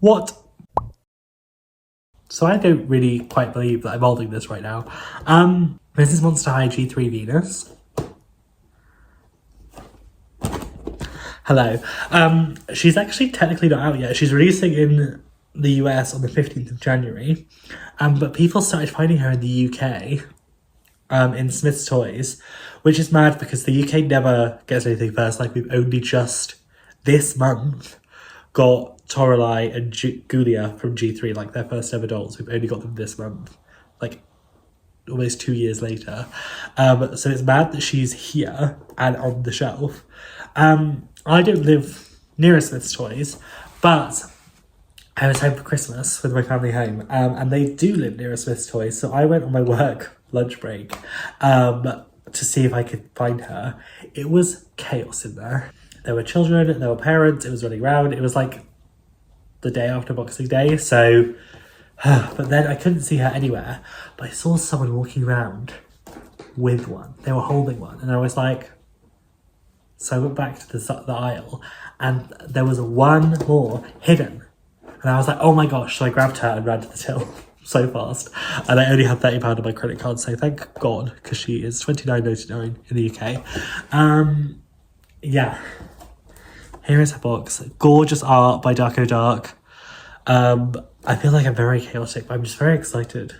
What? So I don't really quite believe that I'm holding this right now. This is Monster High G3 Venus. Hello. She's actually technically not out yet. She's releasing in the US on the 15th of January. But people started finding her in the UK, in Smith's Toys, which is mad because the UK never gets anything first. Like, we've only just this month got Toralei and Gulia from G3, like their first ever dolls. We've only got them this month, like almost 2 years later. So it's mad that she's here and on the shelf. I don't live near a Smith's Toys, but I was home for Christmas with my family home, and they do live near a Smith's Toys. So I went on my work lunch break to see if I could find her. It was chaos in there. There were children, there were parents, it was running around. It was like the day after Boxing Day, so... but then I couldn't see her anywhere. But I saw someone walking around with one. They were holding one, and I was like... So I went back to the aisle, and there was one more hidden. And I was like, oh my gosh, so I grabbed her and ran to the till so fast. And I only had £30 on my credit card, so thank God, because she is $29.99 in the UK. Yeah. Here is her box. Gorgeous art by Darko Dark. I feel like I'm very chaotic, but I'm just very excited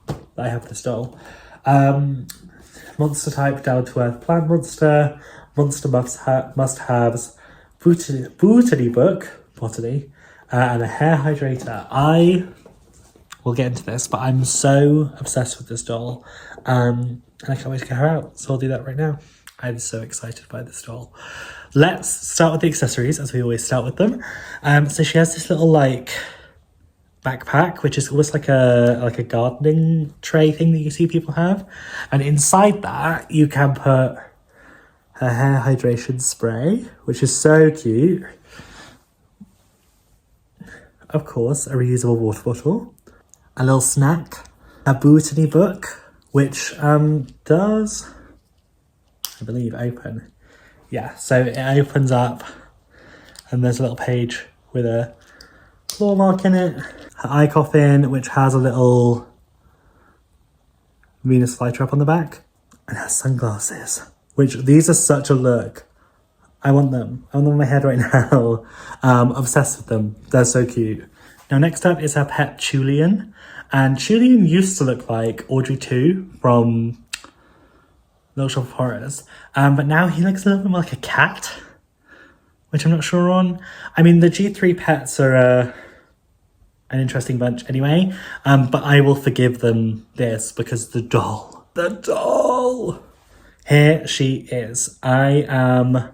that I have this doll. Monster type, down to earth plant monster, monster must-haves, botany book, and a hair hydrator. I will get into this, but I'm so obsessed with this doll, and I can't wait to get her out, so I'll do that right now. I'm so excited by this doll. Let's start with the accessories, as we always start with them. So she has this little, like, backpack, which is almost like a gardening tray thing that you see people have. And inside that, you can put her hair hydration spray, which is so cute. Of course, a reusable water bottle. A little snack. A botany book, which does... I believe open. Yeah, so it opens up and there's a little page with a claw mark in it. Her eye coffin, which has a little Venus flytrap on the back. And her sunglasses, which these are such a look. I want them. I want them on my head right now. Obsessed with them. They're so cute. Now next up is her pet Julian. And Julian used to look like Audrey 2 from Little Shop of Horrors, but now he looks a little bit more like a cat, which I'm not sure on. I mean, the G3 pets are an interesting bunch anyway, but I will forgive them this because the doll, here she is. I am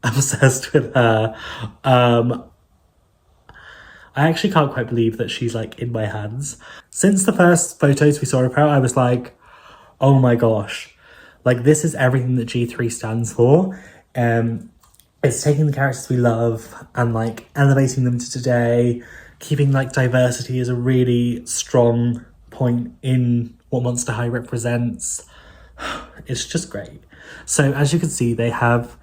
obsessed with her. I actually can't quite believe that she's like in my hands. Since the first photos we saw of her, I was like, oh my gosh. Like, this is everything that G3 stands for. It's taking the characters we love and, like, elevating them to today. Keeping, like, diversity as a really strong point in what Monster High represents. It's just great. So, as you can see, they have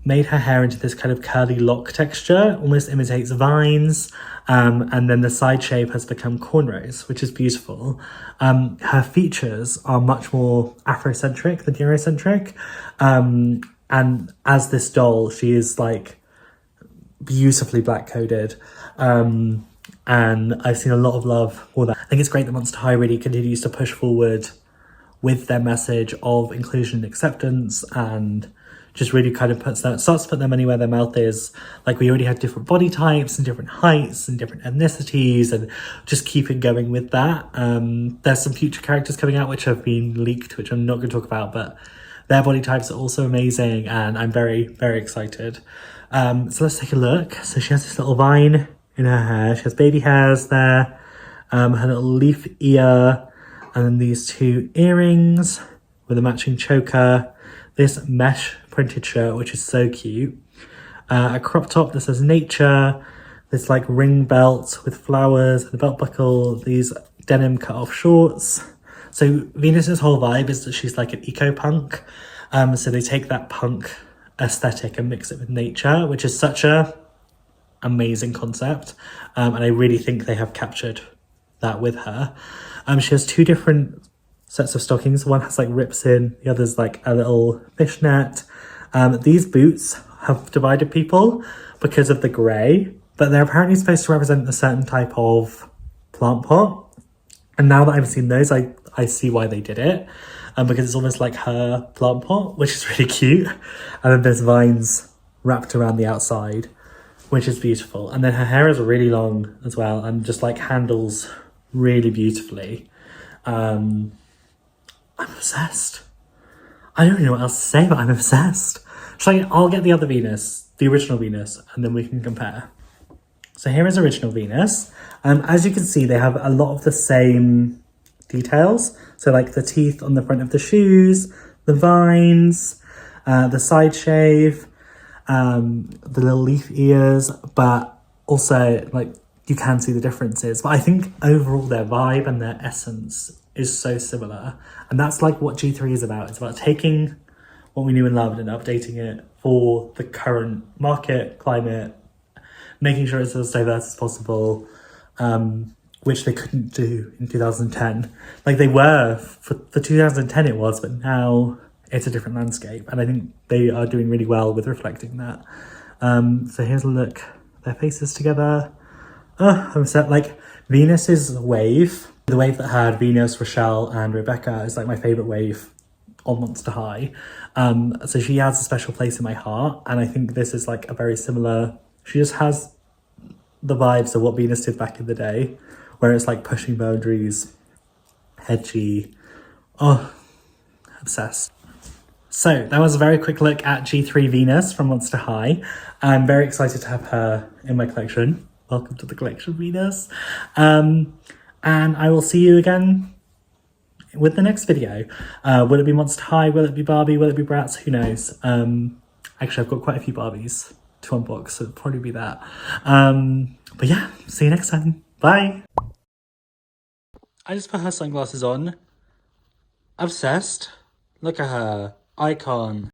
made her hair into this kind of curly lock texture. Almost imitates vines. And then the side shape has become cornrows, which is beautiful. Her features are much more Afrocentric than Eurocentric. And as this doll, she is like beautifully black coded. And I've seen a lot of love for that. I think it's great that Monster High really continues to push forward with their message of inclusion and acceptance, and just really kind of starts to put them anywhere their mouth is. Like, we already had different body types and different heights and different ethnicities, and just keeping going with that. There's some future characters coming out which have been leaked, which I'm not going to talk about, but their body types are also amazing, and I'm very, very excited. So let's take a look. So she has this little vine in her hair. She has baby hairs there, her little leaf ear, and then these two earrings with a matching choker. This mesh printed shirt, which is so cute. A crop top that says nature. This like ring belt with flowers and a belt buckle. These denim cut off shorts. So Venus's whole vibe is that she's like an eco-punk. So they take that punk aesthetic and mix it with nature, which is such a amazing concept. And I really think they have captured that with her. She has two different sets of stockings. One has like rips in, the other's like a little fishnet. These boots have divided people because of the grey, but they're apparently supposed to represent a certain type of plant pot. And now that I've seen those, I see why they did it. Because it's almost like her plant pot, which is really cute. And then there's vines wrapped around the outside, which is beautiful. And then her hair is really long as well and just like handles really beautifully. I'm obsessed. I don't know what else to say, but I'm obsessed. I'll get the other Venus, the original Venus, and then we can compare. So here is original Venus. As you can see, they have a lot of the same details. So like the teeth on the front of the shoes, the vines, the side shave, the little leaf ears, but also like you can see the differences. But I think overall their vibe and their essence is so similar. And that's like what G3 is about. It's about taking what we knew and loved and updating it for the current market, climate, making sure it's as diverse as possible, which they couldn't do in 2010. Like they were, for 2010 it was, but now it's a different landscape. And I think they are doing really well with reflecting that. So here's a look, their faces together. Oh, I'm set. Like Venus's wave, the wave that had Venus, Rochelle and Rebecca is like my favourite wave on Monster High. So she has a special place in my heart. And I think this is like a very similar, she just has the vibes of what Venus did back in the day, where it's like pushing boundaries, edgy. Oh, obsessed. So that was a very quick look at G3 Venus from Monster High. I'm very excited to have her in my collection. Welcome to the collection, Venus. And I will see you again with the next video. Will it be Monster High? Will it be Barbie? Will it be Bratz? Who knows? Actually, I've got quite a few Barbies to unbox, so it'll probably be that. But yeah, see you next time. Bye. I just put her sunglasses on. Obsessed. Look at her. Icon.